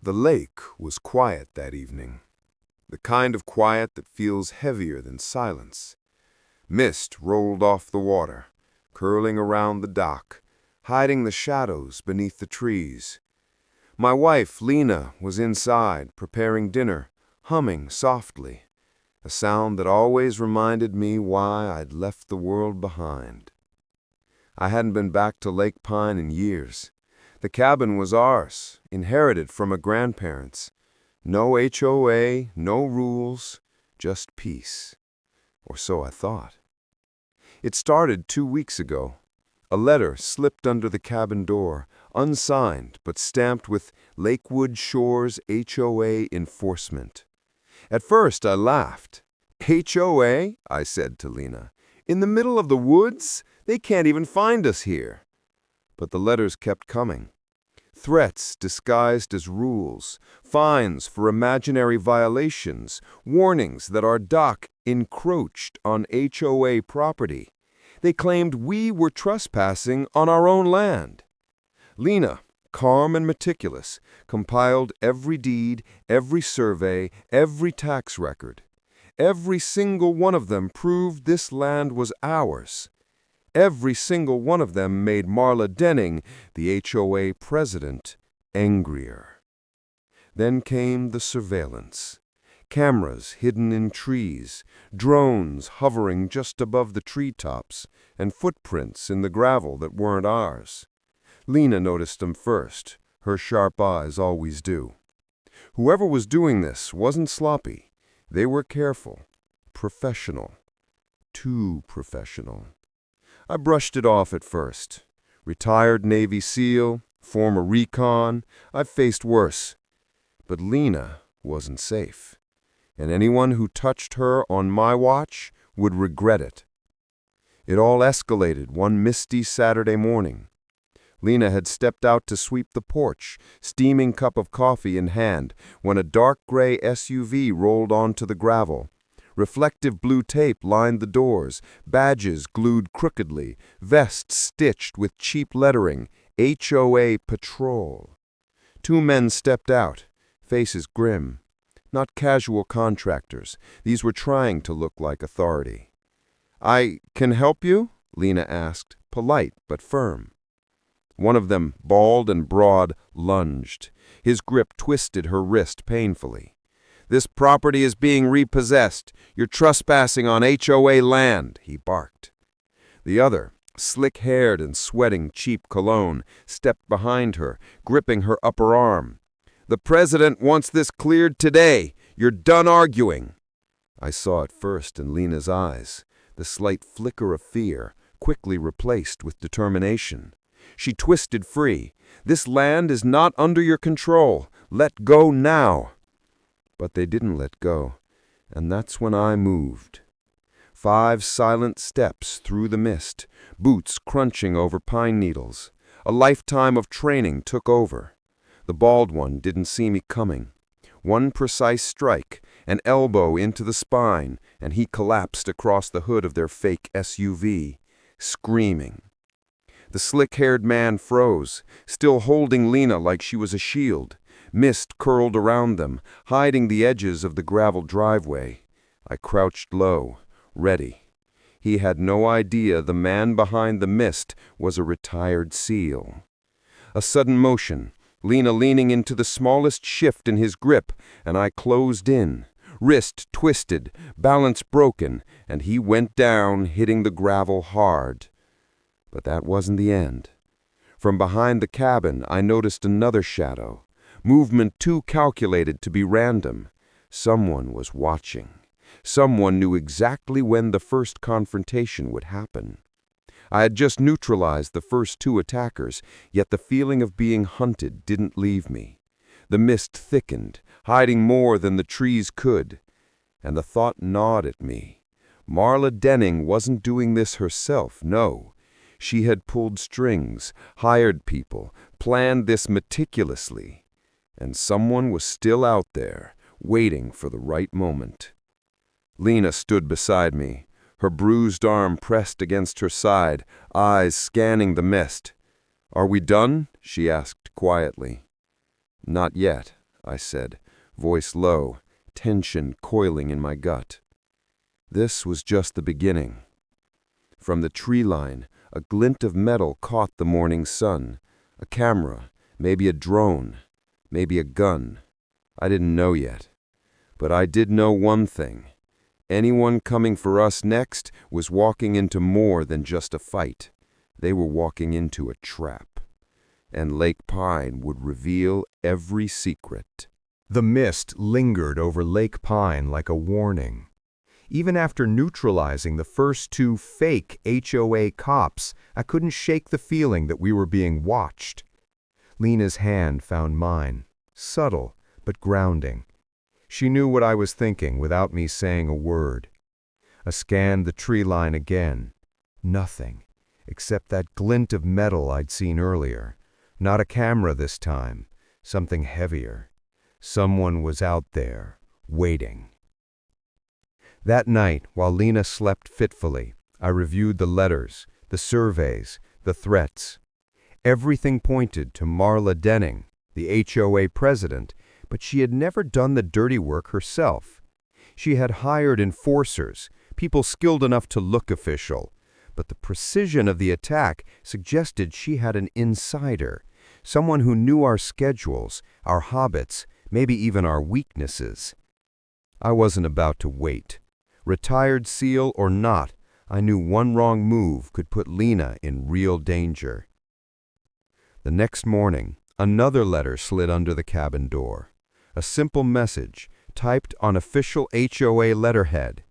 The lake was quiet that evening, the kind of quiet that feels heavier than silence. Mist rolled off the water, curling around the dock, hiding the shadows beneath the trees. My wife, Lena, was inside, preparing dinner, humming softly, a sound that always reminded me why I'd left the world behind. I hadn't been back to Lake Pine in years. The cabin was ours, inherited from a grandparents. No HOA, no rules, just peace. Or so I thought. It started 2 weeks ago. A letter slipped under the cabin door, unsigned but stamped with Lakewood Shores HOA enforcement. At first I laughed. HOA? I said to Lena. In the middle of the woods? They can't even find us here. But the letters kept coming. Threats disguised as rules, fines for imaginary violations, warnings that our dock encroached on HOA property. They claimed we were trespassing on our own land. Lena, calm and meticulous, compiled every deed, every survey, every tax record. Every single one of them proved this land was ours. Every single one of them made Marla Denning, the HOA president, angrier. Then came the surveillance. Cameras hidden in trees, drones hovering just above the treetops, and footprints in the gravel that weren't ours. Lena noticed them first. Her sharp eyes always do. Whoever was doing this wasn't sloppy. They were careful, professional, too professional. I brushed it off at first. Retired Navy SEAL, former recon, I've faced worse. But Lena wasn't safe, and anyone who touched her on my watch would regret it. It all escalated one misty Saturday morning. Lena had stepped out to sweep the porch, steaming cup of coffee in hand, when a dark gray SUV rolled onto the gravel. Reflective blue tape lined the doors, badges glued crookedly, vests stitched with cheap lettering, HOA Patrol. 2 men stepped out, faces grim. Not casual contractors. These were trying to look like authority. "I can help you?" Lena asked, polite but firm. One of them, bald and broad, lunged. His grip twisted her wrist painfully. "This property is being repossessed. You're trespassing on HOA land," he barked. The other, slick-haired and sweating cheap cologne, stepped behind her, gripping her upper arm. "The president wants this cleared today. You're done arguing." I saw it first in Lena's eyes, the slight flicker of fear, quickly replaced with determination. She twisted free. "This land is not under your control. Let go now." But they didn't let go, and that's when I moved. 5 silent steps through the mist, boots crunching over pine needles. A lifetime of training took over. The bald one didn't see me coming. One precise strike, an elbow into the spine, and he collapsed across the hood of their fake SUV, screaming. The slick-haired man froze, still holding Lena like she was a shield. Mist curled around them, hiding the edges of the gravel driveway. I crouched low, ready. He had no idea the man behind the mist was a retired SEAL. A sudden motion, Lena leaning into the smallest shift in his grip, and I closed in. Wrist twisted, balance broken, and he went down, hitting the gravel hard. But that wasn't the end. From behind the cabin, I noticed another shadow. Movement too calculated to be random. Someone was watching. Someone knew exactly when the first confrontation would happen. I had just neutralized the first 2 attackers, yet the feeling of being hunted didn't leave me. The mist thickened, hiding more than the trees could. And the thought gnawed at me. Marla Denning wasn't doing this herself, no. She had pulled strings, hired people, planned this meticulously. And someone was still out there, waiting for the right moment. Lena stood beside me, her bruised arm pressed against her side, eyes scanning the mist. "Are we done?" she asked quietly. "Not yet," I said, voice low, tension coiling in my gut. This was just the beginning. From the tree line, a glint of metal caught the morning sun. A camera, maybe a drone, maybe a gun. I didn't know yet. But I did know one thing. Anyone coming for us next was walking into more than just a fight. They were walking into a trap. And Lake Pine would reveal every secret. The mist lingered over Lake Pine like a warning. Even after neutralizing the first two fake HOA cops, I couldn't shake the feeling that we were being watched. Lena's hand found mine, subtle but grounding. She knew what I was thinking without me saying a word. I scanned the tree line again. Nothing, except that glint of metal I'd seen earlier. Not a camera this time, something heavier. Someone was out there, waiting. That night, while Lena slept fitfully, I reviewed the letters, the surveys, the threats. Everything pointed to Marla Denning, the HOA president, but she had never done the dirty work herself. She had hired enforcers, people skilled enough to look official, but the precision of the attack suggested she had an insider, someone who knew our schedules, our habits, maybe even our weaknesses. I wasn't about to wait. Retired SEAL or not, I knew one wrong move could put Lena in real danger. The next morning, another letter slid under the cabin door. A simple message, typed on official HOA letterhead.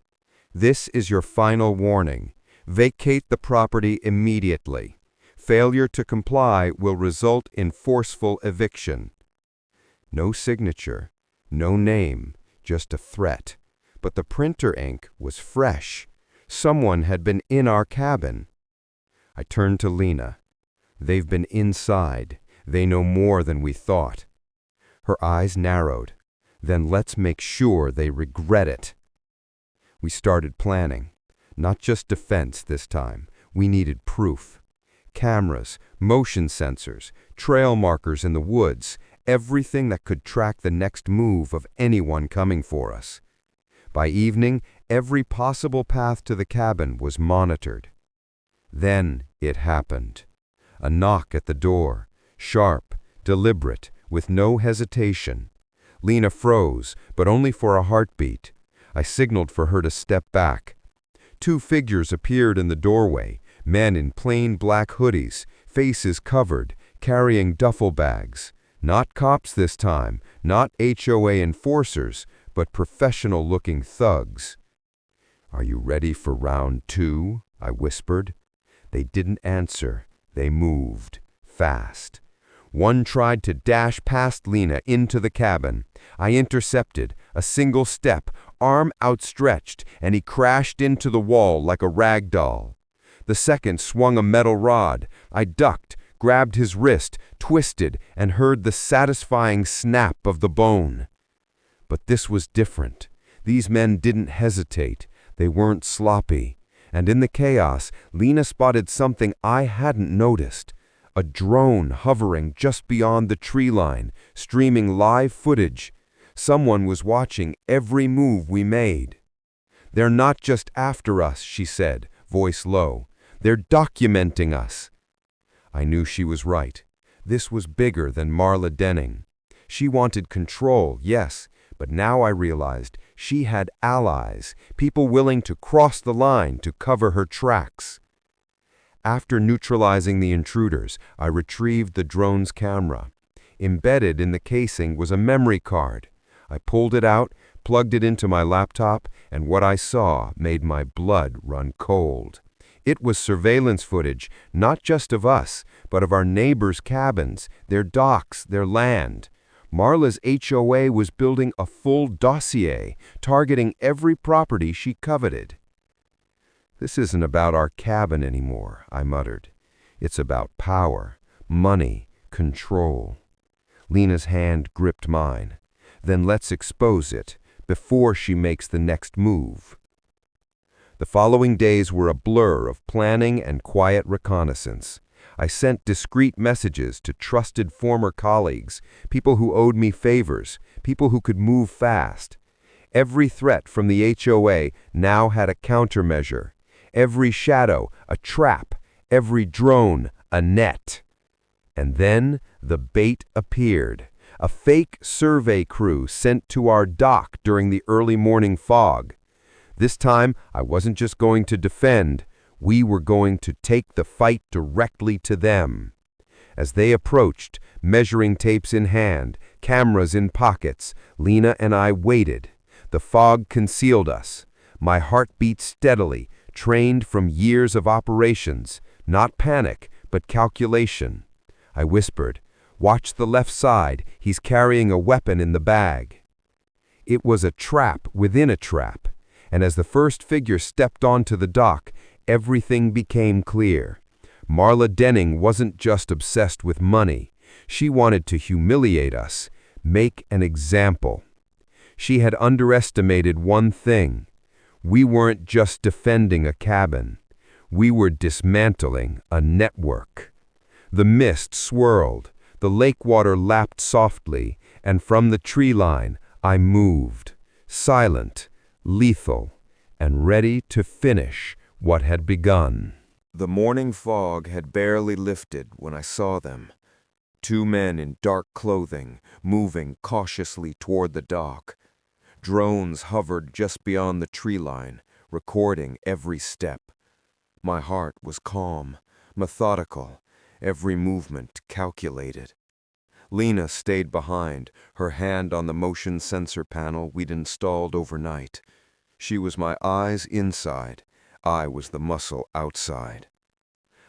This is your final warning. Vacate the property immediately. Failure to comply will result in forceful eviction. No signature, no name, just a threat. But the printer ink was fresh. Someone had been in our cabin. I turned to Lena. They've been inside. They know more than we thought. Her eyes narrowed. Then let's make sure they regret it. We started planning. Not just defense this time. We needed proof. Cameras, motion sensors, trail markers in the woods, everything that could track the next move of anyone coming for us. By evening, every possible path to the cabin was monitored. Then it happened. A knock at the door, sharp, deliberate, with no hesitation. Lena froze, but only for a heartbeat. I signaled for her to step back. Two figures appeared in the doorway, men in plain black hoodies, faces covered, carrying duffel bags. Not cops this time, not HOA enforcers, but professional-looking thugs. "Are you ready for round two?" I whispered. They didn't answer. They moved, fast. One tried to dash past Lena into the cabin. I intercepted, a single step, arm outstretched, and he crashed into the wall like a rag doll. The second swung a metal rod. I ducked, grabbed his wrist, twisted, and heard the satisfying snap of the bone. But this was different. These men didn't hesitate. They weren't sloppy. And in the chaos, Lena spotted something I hadn't noticed. A drone hovering just beyond the tree line, streaming live footage. Someone was watching every move we made. "They're not just after us," she said, voice low. "They're documenting us." I knew she was right. This was bigger than Marla Denning. She wanted control, yes, but now I realized she had allies, people willing to cross the line to cover her tracks. After neutralizing the intruders, I retrieved the drone's camera. Embedded in the casing was a memory card. I pulled it out, plugged it into my laptop, and what I saw made my blood run cold. It was surveillance footage, not just of us, but of our neighbors' cabins, their docks, their land. Marla's HOA was building a full dossier, targeting every property she coveted. "This isn't about our cabin anymore," I muttered. "It's about power, money, control." Lena's hand gripped mine. "Then let's expose it, before she makes the next move." The following days were a blur of planning and quiet reconnaissance. I sent discreet messages to trusted former colleagues, people who owed me favors, people who could move fast. Every threat from the HOA now had a countermeasure. Every shadow, a trap. Every drone, a net. And then the bait appeared. A fake survey crew sent to our dock during the early morning fog. This time, I wasn't just going to defend. We were going to take the fight directly to them. As they approached, measuring tapes in hand, cameras in pockets, Lena and I waited. The fog concealed us. My heart beat steadily, trained from years of operations, not panic, but calculation. I whispered, "Watch the left side, he's carrying a weapon in the bag." It was a trap within a trap, and as the first figure stepped onto the dock, everything became clear. Marla Denning wasn't just obsessed with money. She wanted to humiliate us, make an example. She had underestimated one thing. We weren't just defending a cabin. We were dismantling a network. The mist swirled, the lake water lapped softly, and from the tree line I moved, silent, lethal, and ready to finish what had begun. The morning fog had barely lifted when I saw them. Two men in dark clothing, moving cautiously toward the dock. Drones hovered just beyond the tree line, recording every step. My heart was calm, methodical, every movement calculated. Lena stayed behind, her hand on the motion sensor panel we'd installed overnight. She was my eyes inside, I was the muscle outside.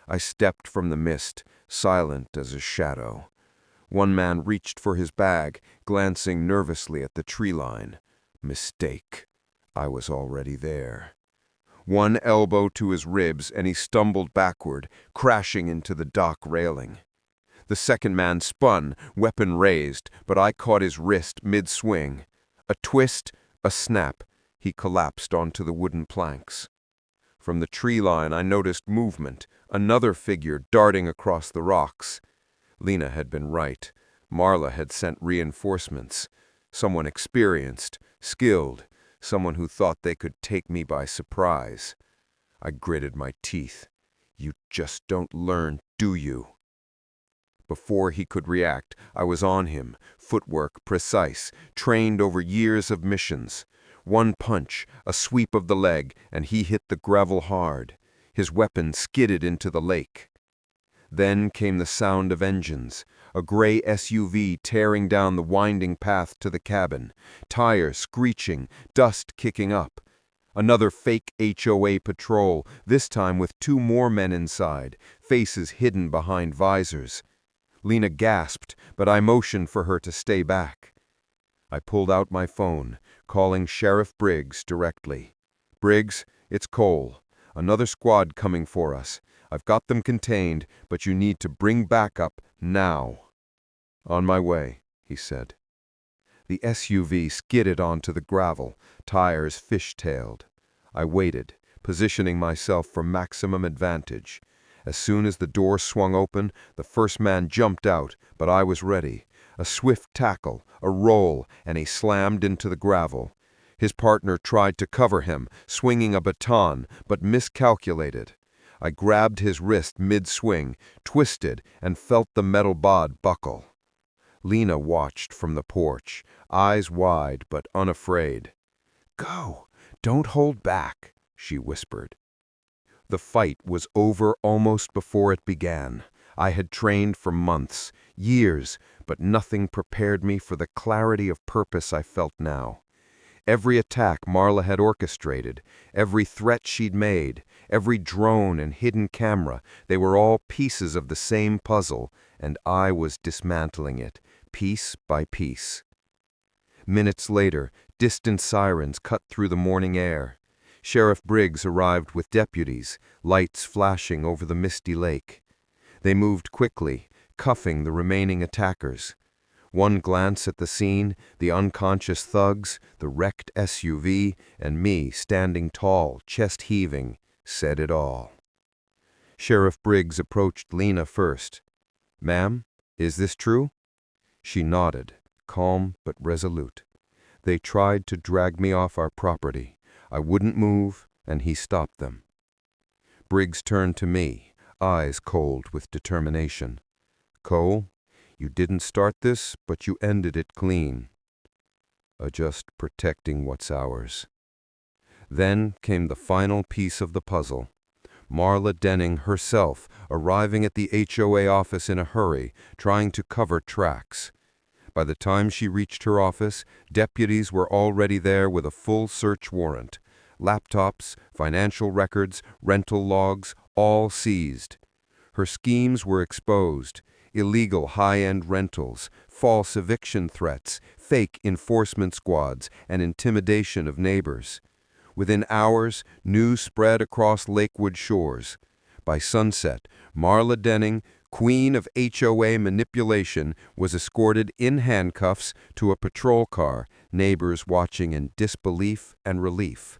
I stepped from the mist, silent as a shadow. One man reached for his bag, glancing nervously at the tree line. Mistake. I was already there. One elbow to his ribs, and he stumbled backward, crashing into the dock railing. The second man spun, weapon raised, but I caught his wrist mid-swing. A twist, a snap. He collapsed onto the wooden planks. From the tree line, I noticed movement, another figure darting across the rocks. Lena had been right. Marla had sent reinforcements. Someone experienced, skilled, someone who thought they could take me by surprise. I gritted my teeth. You just don't learn, do you? Before he could react, I was on him, footwork precise, trained over years of missions. One punch, a sweep of the leg, and he hit the gravel hard. His weapon skidded into the lake. Then came the sound of engines, a gray SUV tearing down the winding path to the cabin, tires screeching, dust kicking up. Another fake HOA patrol, this time with two more men inside, faces hidden behind visors. Lena gasped, but I motioned for her to stay back. I pulled out my phone, calling Sheriff Briggs directly. "Briggs, it's Cole. Another squad coming for us. I've got them contained, but you need to bring backup now." "On my way," he said. The SUV skidded onto the gravel, tires fishtailed. I waited, positioning myself for maximum advantage. As soon as the door swung open, the first man jumped out, but I was ready. A swift tackle, a roll, and he slammed into the gravel. His partner tried to cover him, swinging a baton, but miscalculated. I grabbed his wrist mid-swing, twisted, and felt the metal bod buckle. Lena watched from the porch, eyes wide but unafraid. "Go, don't hold back," she whispered. The fight was over almost before it began. I had trained for months, years, but nothing prepared me for the clarity of purpose I felt now. Every attack Marla had orchestrated, every threat she'd made, every drone and hidden camera, they were all pieces of the same puzzle, and I was dismantling it, piece by piece. Minutes later, distant sirens cut through the morning air. Sheriff Briggs arrived with deputies, lights flashing over the misty lake. They moved quickly, cuffing the remaining attackers. One glance at the scene, the unconscious thugs, the wrecked SUV, and me standing tall, chest heaving, said it all. Sheriff Briggs approached Lena first. "Ma'am, is this true?" She nodded, calm but resolute. "They tried to drag me off our property. I wouldn't move, and he stopped them." Briggs turned to me, eyes cold with determination. "Cole, you didn't start this, but you ended it clean. Just protecting what's ours." Then came the final piece of the puzzle. Marla Denning herself arriving at the HOA office in a hurry, trying to cover tracks. By the time she reached her office, deputies were already there with a full search warrant. Laptops, financial records, rental logs, all seized. Her schemes were exposed. Illegal high-end rentals, false eviction threats, fake enforcement squads, and intimidation of neighbors. Within hours, news spread across Lakewood shores. By sunset, Marla Denning, queen of HOA manipulation, was escorted in handcuffs to a patrol car, neighbors watching in disbelief and relief.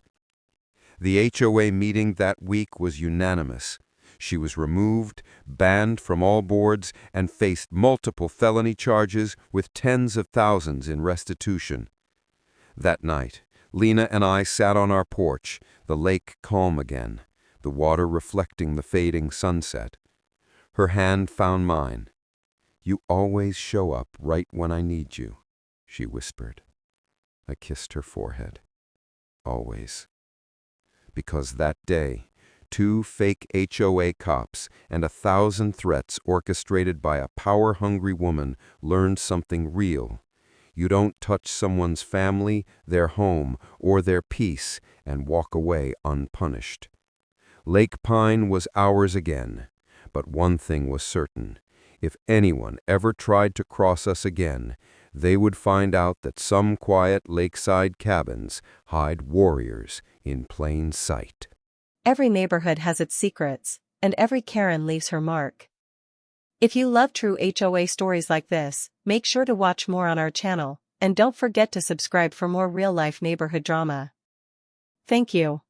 The HOA meeting that week was unanimous. She was removed, banned from all boards, and faced multiple felony charges with tens of thousands in restitution. That night, Lena and I sat on our porch, the lake calm again, the water reflecting the fading sunset. Her hand found mine. "You always show up right when I need you," she whispered. I kissed her forehead. Always. Because that day, 2 fake HOA cops and 1,000 threats orchestrated by a power-hungry woman learned something real. You don't touch someone's family, their home, or their peace and walk away unpunished. Lake Pine was ours again, but one thing was certain. If anyone ever tried to cross us again, they would find out that some quiet lakeside cabins hide warriors in plain sight. Every neighborhood has its secrets, and every Karen leaves her mark. If you love true HOA stories like this, make sure to watch more on our channel, and don't forget to subscribe for more real-life neighborhood drama. Thank you.